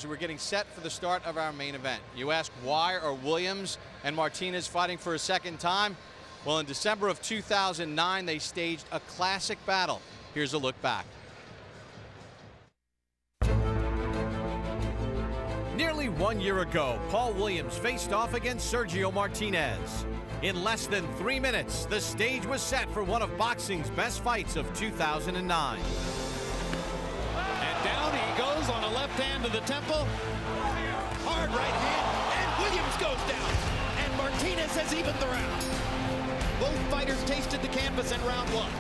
We're getting set for the start of our main event. You ask, why are Williams and Martinez fighting for a second time? Well, in December of 2009, they staged a classic battle. Here's a look back. Nearly 1 year ago, Paul Williams faced off against Sergio Martinez. In less than 3 minutes, the stage was set for one of boxing's best fights of 2009. And down he goes on a left hand to the temple. Hard right hand, and Williams goes down. And Martinez has evened the round. Both fighters tasted the canvas in round one.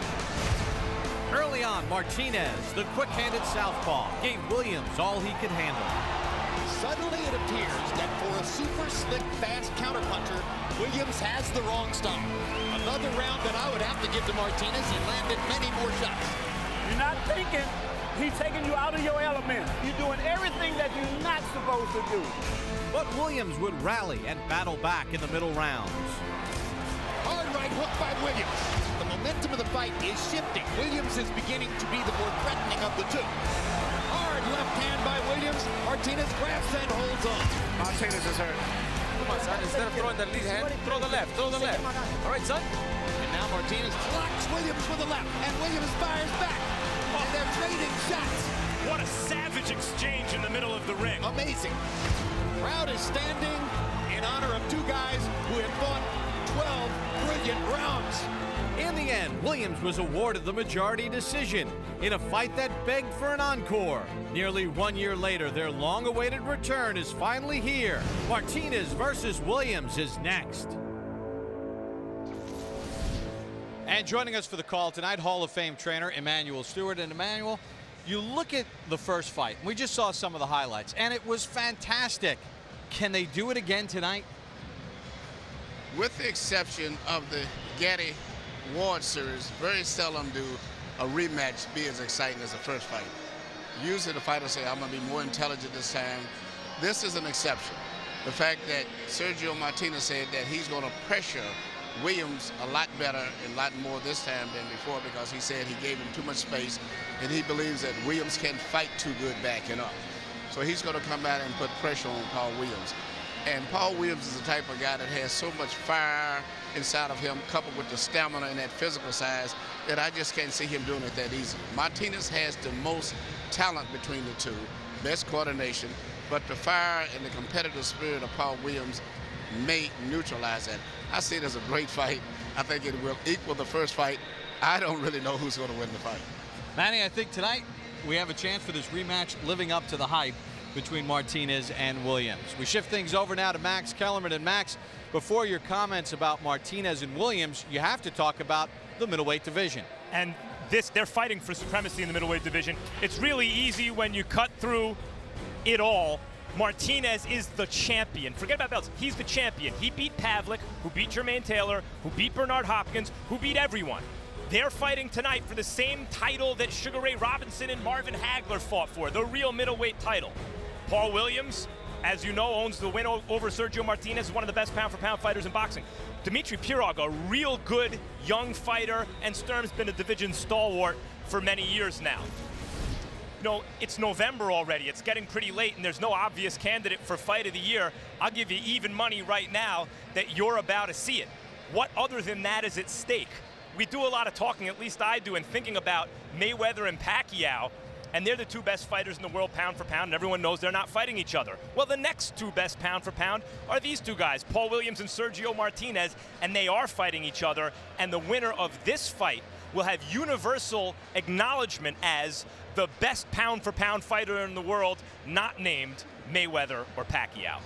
Early on, Martinez, the quick-handed southpaw, gave Williams all he could handle. Suddenly it appears that for a super slick, fast counterpuncher, Williams has the wrong style. Another round that I would have to give to Martinez. He landed many more shots. You're not thinking. He's taking you out of your element. You're doing everything that you're not supposed to do. But Williams would rally and battle back in the middle rounds. Hard right hook by Williams. The momentum of the fight is shifting. Williams is beginning to be the more threatening of the two. Hard left hand by Williams. Martinez grabs and holds on. Martinez is hurt. Come on, son. Instead of throwing the lead hand, throw the left. Throw the left. All right, son. And now Martinez blocks Williams with the left. And Williams fires back. And they're trading shots. What a savage exchange in the middle of the ring. Amazing. Crowd is standing in honor of two guys who have fought 12 brilliant rounds. In the end, Williams was awarded the majority decision in a fight that begged for an encore. Nearly 1 year later, their long-awaited return is finally here. Martinez versus Williams is next. And joining us for the call tonight, Hall of Fame trainer Emanuel Stewart. And Emanuel, you look at the first fight. We just saw some of the highlights, and it was fantastic. Can they do it again tonight? With the exception of the Gaddy Ward series, very seldom do a rematch be as exciting as the first fight. Usually the fighters say, I'm going to be more intelligent this time. This is an exception. The fact that Sergio Martinez said that he's going to pressure Williams a lot better and a lot more this time than before, because he said he gave him too much space and he believes that Williams can't fight too good backing up. So he's going to come out and put pressure on Paul Williams. And Paul Williams is the type of guy that has so much fire inside of him, coupled with the stamina and that physical size, that I just can't see him doing it that easy. Martinez has the most talent between the two, best coordination, but the fire and the competitive spirit of Paul Williams may neutralize that. I see it as a great fight. I think it will equal the first fight. I don't really know who's going to win the fight. Manny, I think tonight we have a chance for this rematch living up to the hype between Martinez and Williams. We shift things over now to Max Kellerman. And Max, before your comments about Martinez and Williams, you have to talk about the middleweight division. And they're fighting for supremacy in the middleweight division. It's really easy when you cut through it all. Martinez is the champion. Forget about belts. He's the champion. He beat Pavlik, who beat Jermaine Taylor, who beat Bernard Hopkins, who beat everyone. They're fighting tonight for the same title that Sugar Ray Robinson and Marvin Hagler fought for, the real middleweight title. Paul Williams, as you know, owns the win over Sergio Martinez, one of the best pound-for-pound fighters in boxing. Dmitry Pirog, a real good young fighter, and Sturm's been a division stalwart for many years now. You know, it's November already. It's getting pretty late, and there's no obvious candidate for Fight of the Year. I'll give you even money right now that you're about to see it. What other than that is at stake? We do a lot of talking, at least I do, and thinking about Mayweather and Pacquiao, and they're the two best fighters in the world pound for pound, and everyone knows they're not fighting each other. Well, the next two best pound for pound are these two guys, Paul Williams and Sergio Martinez, and they are fighting each other, and the winner of this fight will have universal acknowledgement as the best pound for pound fighter in the world, not named Mayweather or Pacquiao.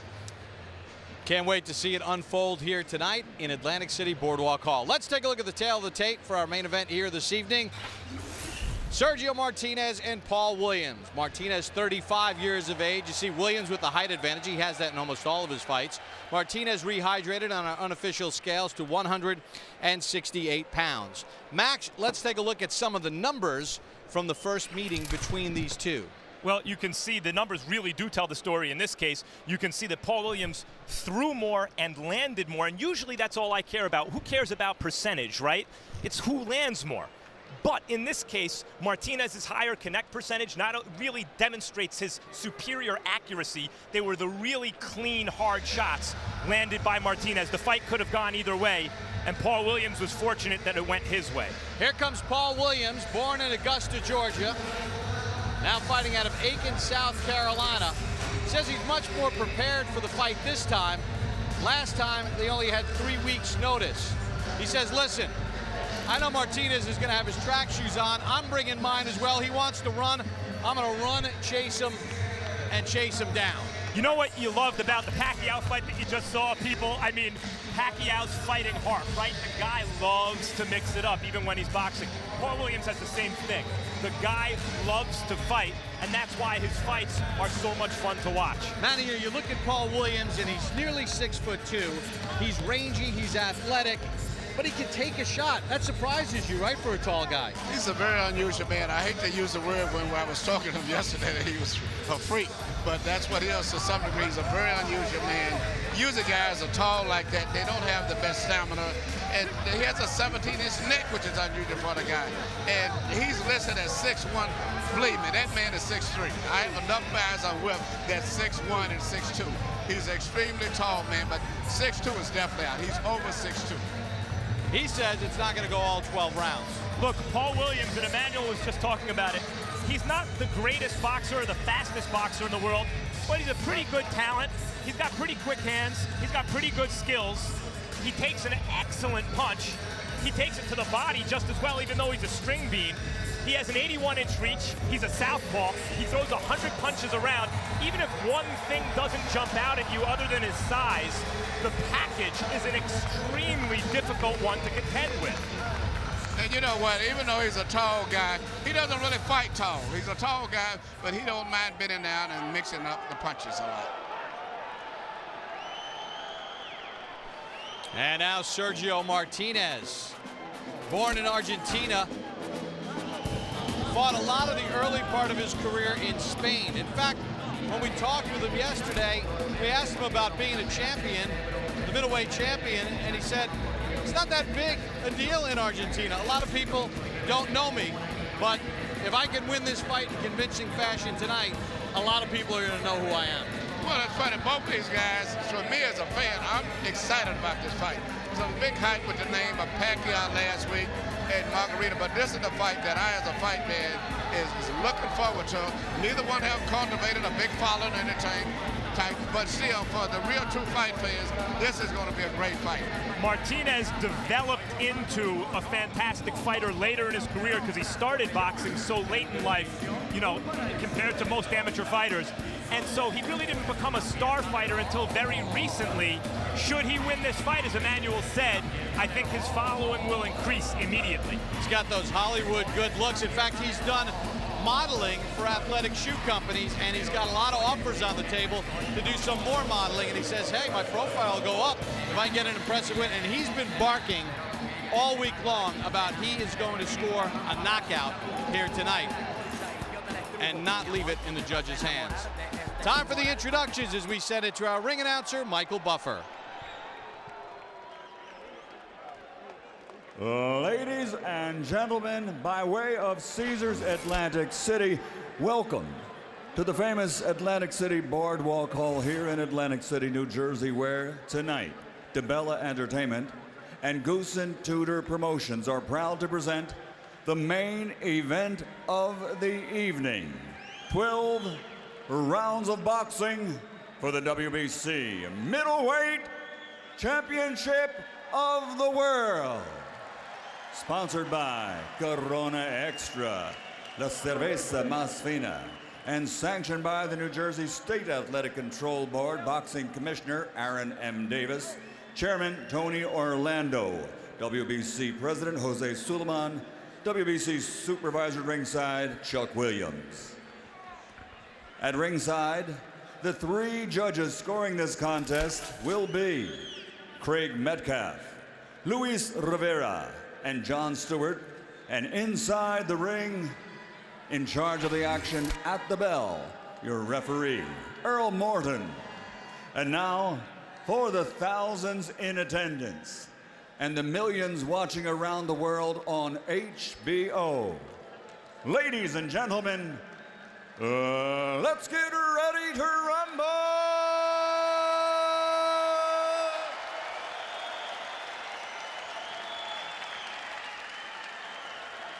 Can't wait to see it unfold here tonight in Atlantic City Boardwalk Hall. Let's take a look at the tail of the tape for our main event here this evening. Sergio Martinez and Paul Williams. Martinez, 35 years of age. You see Williams with the height advantage. He has that in almost all of his fights. Martinez rehydrated on our unofficial scales to 168 pounds. Max, let's take a look at some of the numbers from the first meeting between these two. Well, you can see the numbers really do tell the story in this case. You can see that Paul Williams threw more and landed more, and usually that's all I care about. Who cares about percentage, right? It's who lands more. But in this case, Martinez's higher connect percentage really demonstrates his superior accuracy. They were the really clean, hard shots landed by Martinez. The fight could have gone either way, and Paul Williams was fortunate that it went his way. Here comes Paul Williams, born in Augusta, Georgia, now fighting out of Aiken, South Carolina. Says he's much more prepared for the fight this time. Last time, they only had 3 weeks' notice. He says, listen, I know Martinez is going to have his track shoes on. I'm bringing mine as well. He wants to run. I'm going to run, chase him, and chase him down. You know what you loved about the Pacquiao fight that you just saw, people? I mean, Pacquiao's fighting hard, right? The guy loves to mix it up, even when he's boxing. Paul Williams has the same thing. The guy loves to fight, and that's why his fights are so much fun to watch. Manny, here you look at Paul Williams, and he's nearly 6'2". He's rangy, he's athletic, but he can take a shot. That surprises you, right, for a tall guy? He's a very unusual man. I hate to use the word when I was talking to him yesterday that he was a freak, but that's what he is to some degree. He's a very unusual man. Usually guys are tall like that, they don't have the best stamina, and he has a 17-inch neck, which is unusual for the guy. And he's listed as 6'1". Believe me, that man is 6'3". I have enough guys on whip that's 6'1" and 6'2". He's an extremely tall man, but 6'2" is definitely out. He's over 6'2". He says it's not going to go all 12 rounds. Look, Paul Williams, and Emmanuel was just talking about it, he's not the greatest boxer or the fastest boxer in the world, but he's a pretty good talent. He's got pretty quick hands. He's got pretty good skills. He takes an excellent punch. He takes it to the body just as well, even though he's a string bean. He has an 81-inch reach. He's a southpaw. He throws 100 punches around. Even if one thing doesn't jump out at you other than his size, the package is an extremely difficult one to contend with. And you know what, even though he's a tall guy, he doesn't really fight tall. He's a tall guy, but he don't mind bending down and mixing up the punches a lot. And now Sergio Martinez, born in Argentina, fought a lot of the early part of his career in Spain. In fact, when we talked with him yesterday, we asked him about being a champion, the middleweight champion, and he said, it's not that big a deal in Argentina. A lot of people don't know me, but if I can win this fight in convincing fashion tonight, a lot of people are going to know who I am. Well, it's funny, both these guys, for me as a fan, I'm excited about this fight. There's a big hype with the name of Pacquiao last week and Margarita, but this is the fight that I, as a fight man, is looking forward to. Neither one have cultivated a big following or anything type, but still, for the real true fight fans, this is going to be a great fight. Martinez developed into a fantastic fighter later in his career because he started boxing so late in life, you know, compared to most amateur fighters. And so he really didn't become a star fighter until very recently. Should he win this fight, as Emmanuel said, I think his following will increase immediately. He's got those Hollywood good looks. In fact, he's done modeling for athletic shoe companies, and he's got a lot of offers on the table to do some more modeling. And he says, hey, my profile will go up if I can get an impressive win. And he's been barking all week long about he is going to score a knockout here tonight and not leave it in the judges' hands. Time for the introductions as we send it to our ring announcer, Michael Buffer. Ladies and gentlemen, by way of Caesars Atlantic City, welcome to the famous Atlantic City Boardwalk Hall here in Atlantic City, New Jersey, where tonight, DeBella Entertainment and Goose and Tudor Promotions are proud to present the main event of the evening. 12 rounds of boxing for the WBC Middleweight Championship of the World. Sponsored by Corona Extra, La Cerveza Más Fina, and sanctioned by the New Jersey State Athletic Control Board, Boxing Commissioner Aaron M. Davis, Chairman Tony Orlando, WBC President Jose Suleiman, WBC Supervisor ringside Chuck Williams. At ringside, the 3 judges scoring this contest will be Craig Metcalf, Luis Rivera, and John Stewart, and inside the ring, in charge of the action at the bell, your referee, Earl Morton. And now, for the thousands in attendance, and the millions watching around the world on HBO. Ladies and gentlemen, let's get ready to rumble!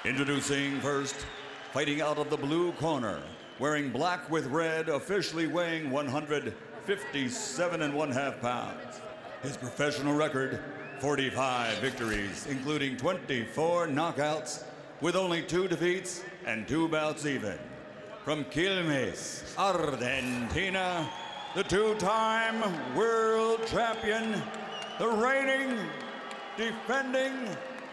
Introducing first, fighting out of the blue corner, wearing black with red, officially weighing 157.5 pounds. His professional record, 45 victories, including 24 knockouts, with only 2 defeats and 2 bouts even. From Quilmes, Argentina, the 2-time world champion, the reigning, defending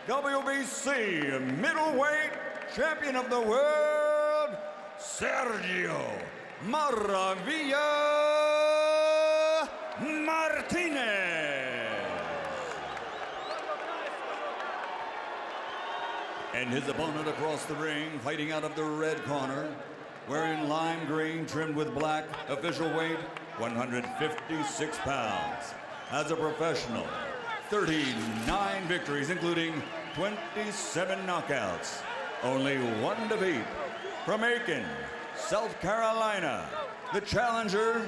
WBC middleweight champion of the world, Sergio Maravilla Martinez. And his opponent across the ring, fighting out of the red corner, wearing lime green trimmed with black, official weight 156 pounds. As a professional, 39 victories, including 27 knockouts. Only 1 defeat. From Aiken, South Carolina, the challenger,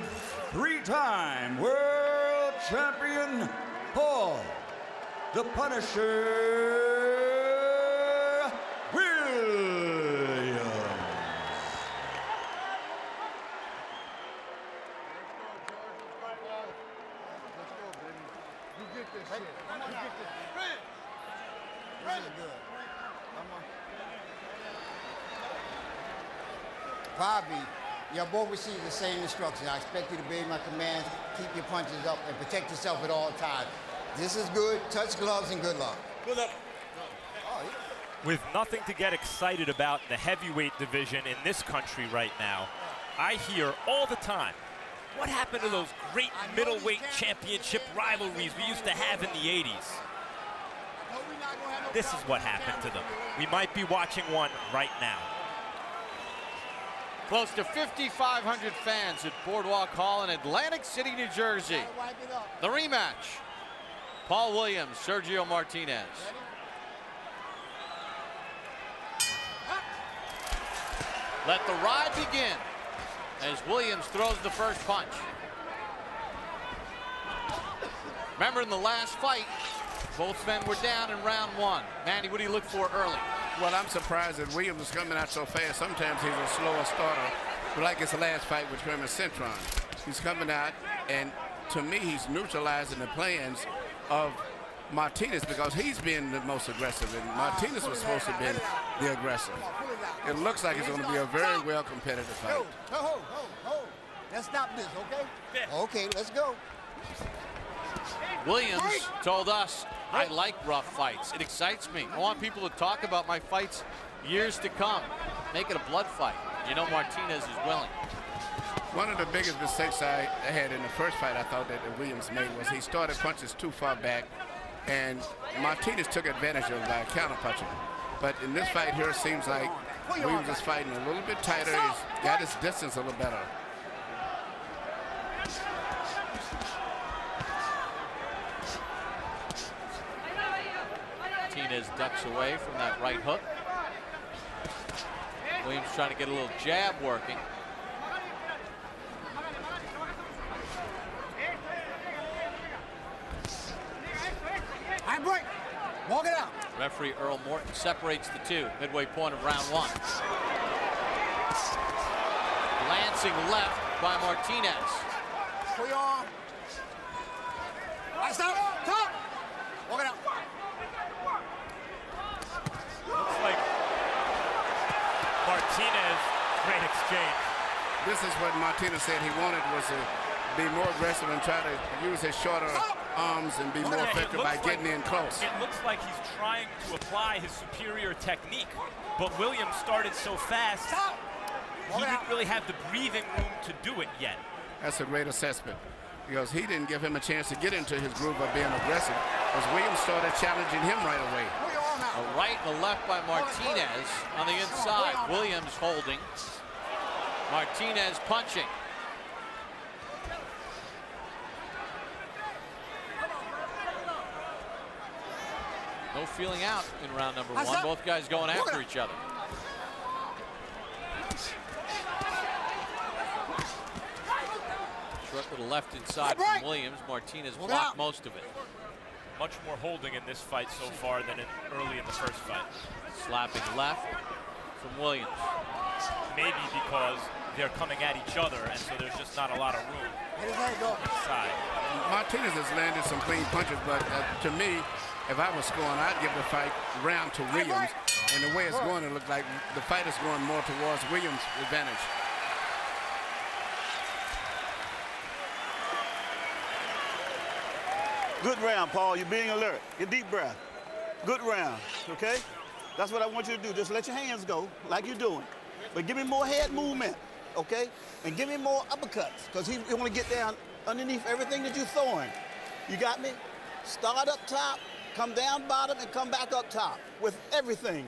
3-time world champion, Paul, the Punisher, Williams. Bobby, you both received the same instructions. I expect you to obey my commands, keep your punches up, and protect yourself at all times. This is good. Touch gloves and good luck. Good luck. With nothing to get excited about in the heavyweight division in this country right now, I hear all the time, what happened to those great middleweight championship rivalries we used to have in the 80s? This is what happened to them. We might be watching one right now. Close to 5,500 fans at Boardwalk Hall in Atlantic City, New Jersey. The rematch. Paul Williams, Sergio Martinez. Let the ride begin as Williams throws the first punch. Remember, in the last fight, both men were down in round 1. Manny, what do you look for early? Well, I'm surprised that Williams is coming out so fast. Sometimes he's a slower starter, but like his last fight with Herman Cintron. He's coming out, and to me, he's neutralizing the plans of Martinez because he's been the most aggressive, and Martinez was supposed to be the aggressor. It looks like it's going to be a very well competitive fight. Let's stop this, okay? Okay, let's go. Williams told us, I like rough fights. It excites me. I want people to talk about my fights years to come. Make it a blood fight. You know Martinez is willing. One of the biggest mistakes I had in the first fight I thought that Williams made was he started punches too far back, and Martinez took advantage of by counter-punching. But in this fight here, it seems like Williams is fighting a little bit tighter. He's got his distance a little better. Martinez ducks away from that right hook. Williams trying to get a little jab working. High break. Walk it out. Referee Earl Morton separates the two. Midway point of round 1. Glancing left by Martinez. Pull your arm. Stop. Stop. Walk it out. Looks like Martinez, great exchange. This is what Martinez said he wanted, was to be more aggressive and try to use his shorter arms and be more effective by getting in close. It looks like he's trying to apply his superior technique, but Williams started so fast, he didn't really have the breathing room to do it yet. That's a great assessment, because he didn't give him a chance to get into his groove of being aggressive, because Williams started challenging him right away. A right and a left by Martinez on the inside. Williams holding. Martinez punching. No feeling out in round number one. Both guys going after each other. Short little left inside from Williams. Martinez blocked most of it. Much more holding in this fight so far than early in the first fight. Slapping left from Williams. Maybe because they're coming at each other, and so there's just not a lot of room inside. Martinez has landed some clean punches, but to me, if I was scoring, I'd give the fight round to Williams. And the way it's going, it looks like the fight is going more towards Williams' advantage. Good round, Paul. You're being alert. Get deep breath. Good round, okay? That's what I want you to do. Just let your hands go like you're doing. But give me more head movement, okay? And give me more uppercuts, because he want to get down underneath everything that you're throwing. You got me? Start up top, come down bottom, and come back up top with everything.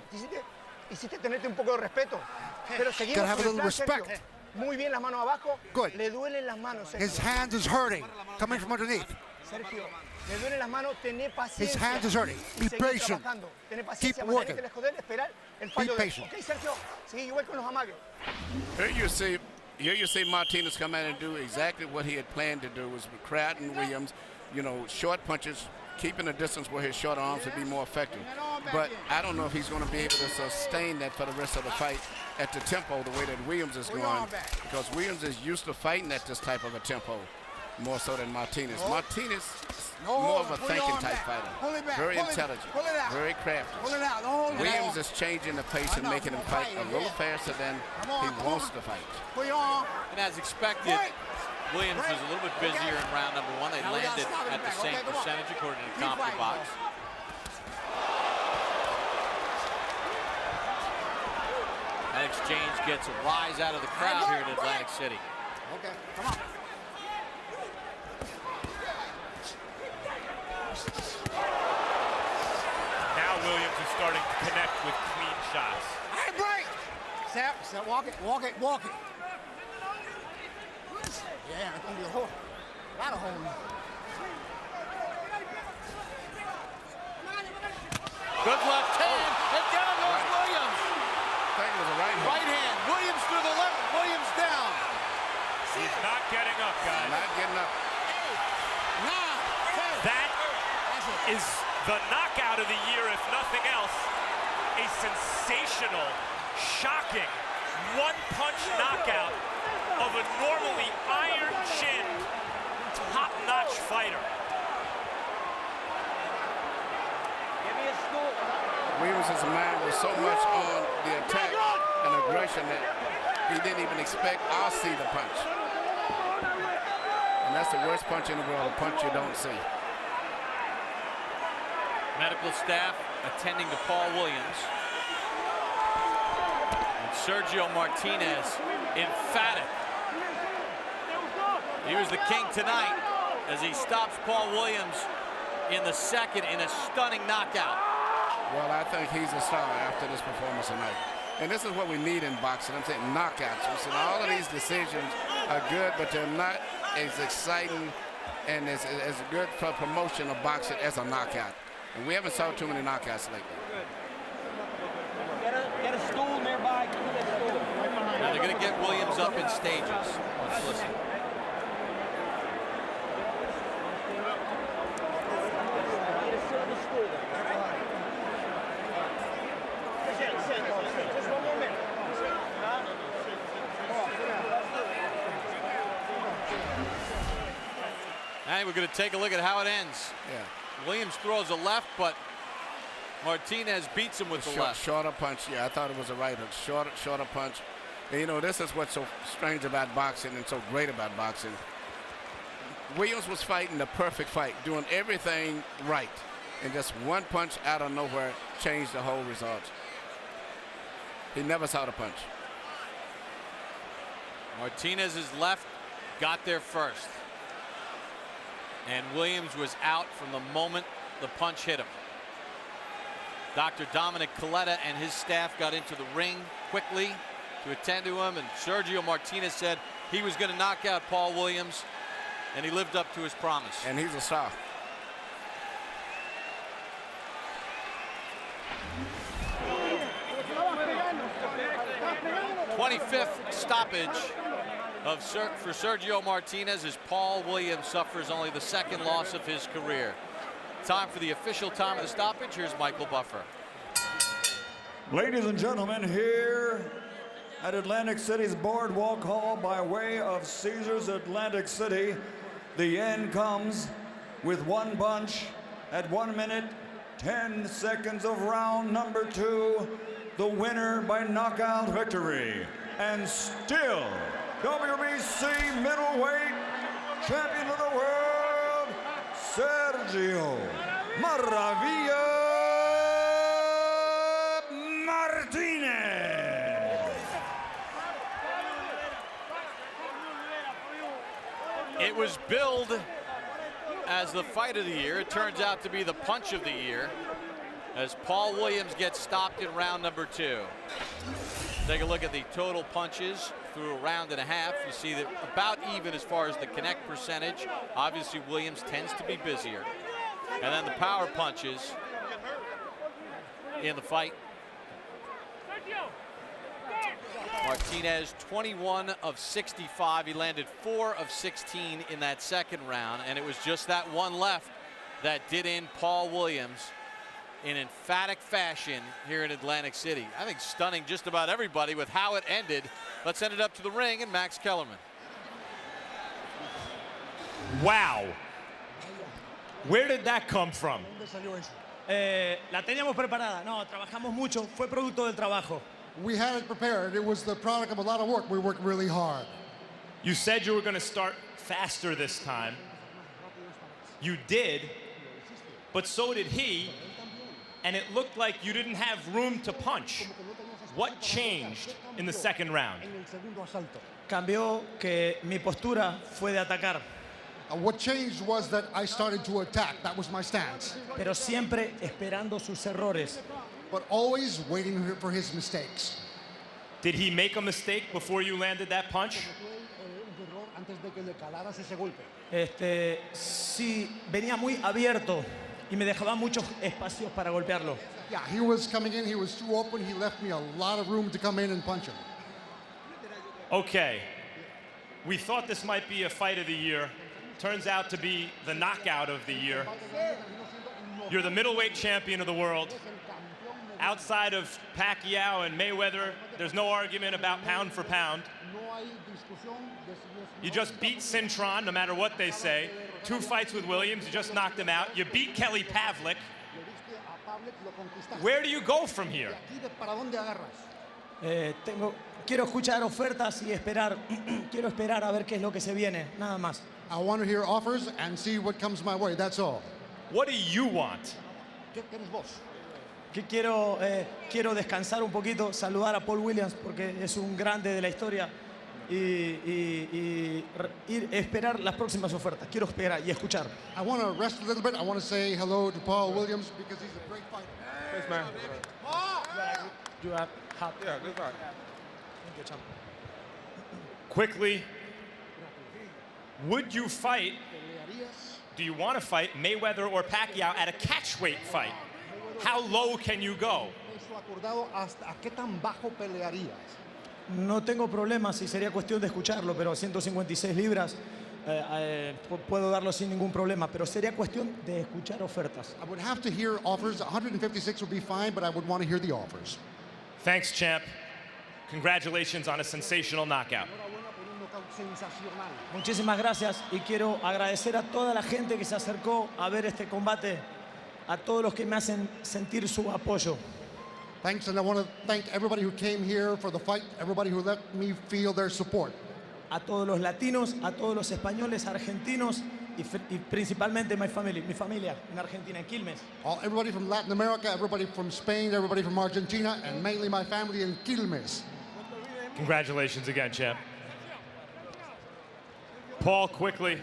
Hiciste tenerte un poco de respeto. Pero seguimos Gotta have a con el little plan, Sergio. respect. Muy bien las manos abajo. Good. Le duelen las manos, Sergio. His hand is hurting, coming from underneath. Sergio, le duelen las manos, tené paciencia. His hand is hurting. Be Seguir patient. trabajando. Tené Keep paciencia, working. mantenerte lejos de él, esperar el fallo de él. patient. Ok, Sergio, sigue igual con los amagues. Here you see Martinez come in and do exactly what he had planned to do, was with Crowd and Williams, you know, short punches, keeping a distance where his short arms would be more effective. But I don't know if he's going to be able to sustain that for the rest of the fight at the tempo the way that Williams is going, because Williams is used to fighting at this type of a tempo more so than Martinez. Martinez is more of a thinking type fighter, very intelligent, very crafty. Williams is changing the pace and making him fight a little faster than he wants to fight. And as expected, Williams was a little bit busier in round number one. They landed at the same percentage according to CompuBox. That exchange gets a rise out of the crowd here in Atlantic City. Okay, come on. Now Williams is starting to connect with clean shots. Hey, break! Step, walk it. Yeah, it's gonna be a hole. A lot of holes. Good left hand, and down goes Williams. I think it was a right hand. Right hand, Williams through the left, Williams down. He's not getting up, guys. Not getting up. That is the knockout of the year, if nothing else. A sensational, shocking, one-punch knockout of a normally iron-chinned, top-notch fighter. Williams' mind was so much on the attack and aggression that he didn't even expect or see the punch. And that's the worst punch in the world, a punch you don't see. Medical staff attending to Paul Williams. And Sergio Martinez, emphatic. He was the king tonight as he stops Paul Williams in the second in a stunning knockout. Well, I think he's a star after this performance tonight. And this is what we need in boxing. I'm saying knockouts. We said all of these decisions are good, but they're not as exciting and as good for promotion of boxing as a knockout. And we haven't saw too many knockouts lately. Get a stool nearby. Now they're going to get Williams up in stages. Let's listen. And we're going to take a look at how it ends. Yeah. Williams throws a left, but Martinez beats him with the left. Shorter punch. Yeah, I thought it was a right hook. Shorter punch. And, you know, this is what's so strange about boxing and so great about boxing. Williams was fighting the perfect fight, doing everything right. And just one punch out of nowhere changed the whole result. He never saw the punch. Martinez's left got there first. And Williams was out from the moment the punch hit him. Dr. Dominic Coletta and his staff got into the ring quickly to attend to him, and Sergio Martinez said he was going to knock out Paul Williams, and he lived up to his promise. And he's a star. 25th stoppage for Sergio Martinez as Paul Williams suffers only the second loss of his career. Time for the official time of the stoppage. Here's Michael Buffer. Ladies and gentlemen, here at Atlantic City's Boardwalk Hall by way of Caesars Atlantic City, the end comes with one punch at 1 minute, 10 seconds of round number 2. The winner by knockout victory, and still WBC middleweight champion of the world, Sergio Maravilla Martinez. It was billed as the fight of the year. It turns out to be the punch of the year, as Paul Williams gets stopped in round number 2. Take a look at the total punches through a round and a half. You see that about even as far as the connect percentage. Obviously, Williams tends to be busier. And then the power punches in the fight. Martinez, 21 of 65. He landed 4 of 16 in that second round, and it was just that one left that did in Paul Williams in emphatic fashion here in Atlantic City. I think stunning just about everybody with how it ended. Let's send it up to the ring and Max Kellerman. Wow. Where did that come from? La teníamos preparada. No, trabajamos mucho. Fue producto del trabajo. We had it prepared. It was the product of a lot of work. We worked really hard. You said you were going to start faster this time. You did, but so did he, and it looked like you didn't have room to punch. What changed in the second round? Cambió que mi postura fue de atacar. What changed was that I started to attack. That was my stance. Pero siempre esperando sus errores. But always waiting for his mistakes. Did he make a mistake before you landed that punch? Sí, venía muy abierto y me dejaba muchos espacios para golpearlo. Yeah, he was coming in, he was too open, he left me a lot of room to come in and punch him. Okay, we thought this might be a fight of the year. Turns out to be the knockout of the year. You're the middleweight champion of the world. Outside of Pacquiao and Mayweather, there's no argument about pound for pound. You just beat Cintron, no matter what they say. 2 fights with Williams, you just knocked him out. You beat Kelly Pavlik. Where do you go from here? Quiero escuchar ofertas y esperar. Quiero esperar a ver qué es lo que se viene, nada más. I want to hear offers and see what comes my way, that's all. What do you want? Que quiero descansar un poquito, saludar a Paul Williams porque es un grande de la historia y esperar las próximas ofertas. Quiero esperar y escuchar. I want to rest a little bit. I want to say hello to Paul Williams because he's a great fighter. Thanks, man. You are happy. Yeah, good fight. Thank you, champ. Quickly, would you fight, do you want to fight Mayweather or Pacquiao at a catchweight fight? How low can you go? No tengo problemas si sería cuestión de escucharlo, pero 156 libras puedo darlo sin ningún problema, pero sería cuestión de escuchar ofertas. I would have to hear offers. 156 would be fine, but I would want to hear the offers. Thanks, champ. Congratulations on a sensational knockout. Muchísimas gracias y quiero agradecer a toda la gente que se acercó a ver este combate, a todos los que me hacen sentir su apoyo. Thanks, and I want to thank everybody who came here for the fight, everybody who let me feel their support. A todos los latinos, a todos los españoles, argentinos y principalmente mi familia en Argentina, en Quilmes. Everybody from Latin America, everybody from Spain, everybody from Argentina, and mainly my family in Quilmes. Congratulations again, champ. Paul, quickly.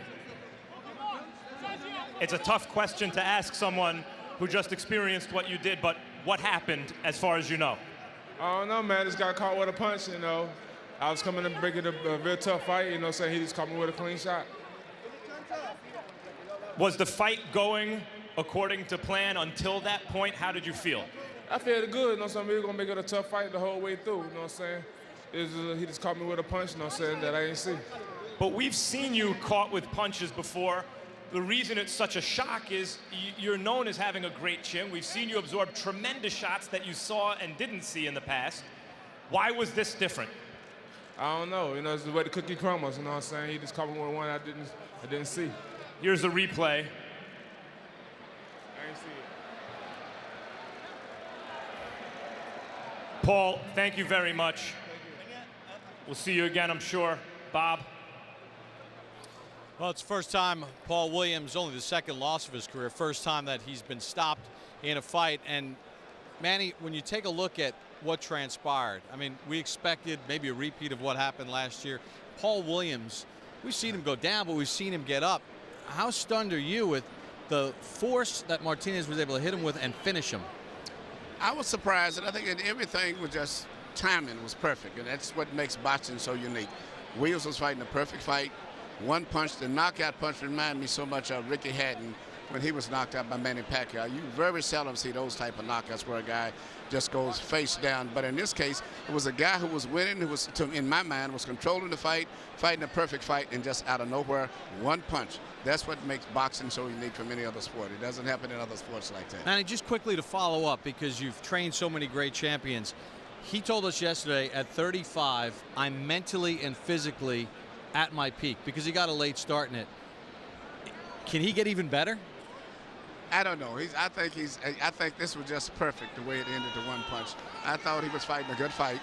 It's a tough question to ask someone who just experienced what you did, but what happened as far as you know? I don't know, man. Just got caught with a punch, you know. I was coming to break it a real tough fight, you know, so he just caught me with a clean shot. Was the fight going according to plan until that point? How did you feel? I feel good, you know what I'm saying? We were going to make it a tough fight the whole way through, you know what I'm saying? he just caught me with a punch, you know what I'm saying, that I didn't see. But we've seen you caught with punches before. The reason it's such a shock is you're known as having a great chin. We've seen you absorb tremendous shots that you saw and didn't see in the past. Why was this different? I don't know. You know, it's the way the cookie crumbles, you know what I'm saying? He just caught me with one I didn't see. Here's the replay. I didn't see it. Paul, thank you very much. We'll see you again, I'm sure. Bob? Well, it's the first time Paul Williams, only the second loss of his career, first time that he's been stopped in a fight. And Manny, when you take a look at what transpired, I mean, we expected maybe a repeat of what happened last year. Paul Williams, we've seen him go down, but we've seen him get up. How stunned are you with the force that Martinez was able to hit him with and finish him? I was surprised, and I think that everything was just timing was perfect, and that's what makes boxing so unique. Williams was fighting a perfect fight. One punch, the knockout punch, reminded me so much of Ricky Hatton when he was knocked out by Manny Pacquiao. You very seldom see those type of knockouts where a guy just goes face down. But in this case, it was a guy who was winning, who was, in my mind, was controlling the fight, fighting a perfect fight, and just out of nowhere, one punch. That's what makes boxing so unique from any other sport. It doesn't happen in other sports like that. Manny, just quickly to follow up, because you've trained so many great champions. He told us yesterday at 35, I'm mentally and physically at my peak, because he got a late start in it. Can he get even better? I don't know. I think this was just perfect the way it ended to one punch. I thought he was fighting a good fight,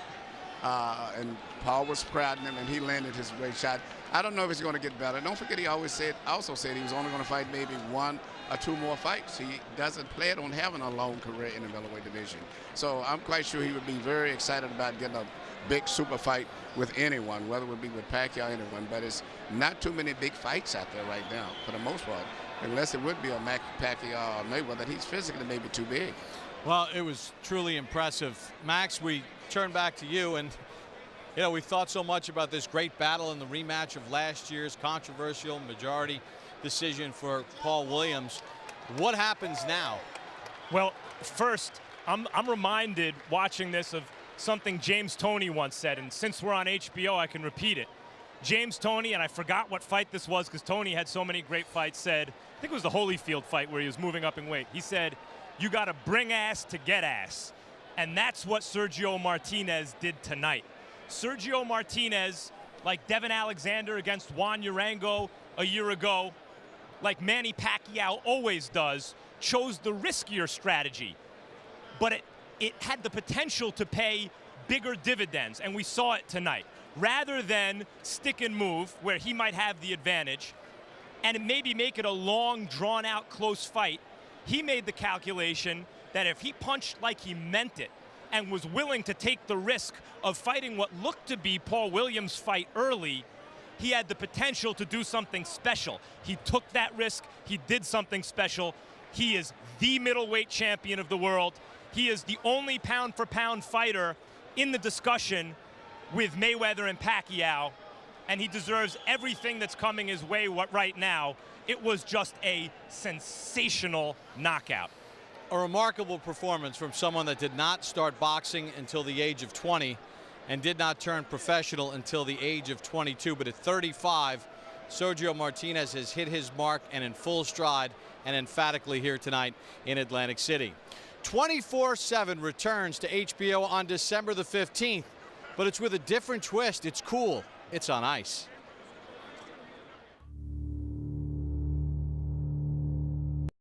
and Paul was crowding him, and he landed his great shot. I don't know if he's going to get better. Don't forget, he also said he was only going to fight maybe one or two more fights. He doesn't plan on having a long career in the middleweight division. So I'm quite sure he would be very excited about getting a big super fight with anyone, whether it would be with Pacquiao or anyone. But it's not too many big fights out there right now, for the most part, unless it would be a Pacquiao or Mayweather. He's physically maybe too big. Well, it was truly impressive. Max, we turn back to you, and you know, we thought so much about this great battle in the rematch of last year's controversial majority decision for Paul Williams. What happens now? Well, first, I'm reminded watching this of something James Toney once said, and since we're on HBO, I can repeat it. James Toney, and I forgot what fight this was because Toney had so many great fights, said, I think it was the Holyfield fight where he was moving up in weight. He said, you got to bring ass to get ass. And that's what Sergio Martinez did tonight. Sergio Martinez, like Devin Alexander against Juan Urango a year ago, like Manny Pacquiao always does, chose the riskier strategy. But it had the potential to pay bigger dividends, and we saw it tonight. Rather than stick and move, where he might have the advantage, and maybe make it a long, drawn-out, close fight, he made the calculation that if he punched like he meant it and was willing to take the risk of fighting what looked to be Paul Williams' fight early, he had the potential to do something special. He took that risk. He did something special. He is the middleweight champion of the world. He is the only pound-for-pound fighter in the discussion with Mayweather and Pacquiao, and he deserves everything that's coming his way right now. It was just a sensational knockout. A remarkable performance from someone that did not start boxing until the age of 20 and did not turn professional until the age of 22. But at 35, Sergio Martinez has hit his mark and in full stride and emphatically here tonight in Atlantic City. 24/7 returns to HBO on December the 15th, but it's with a different twist. It's cool. It's on ice.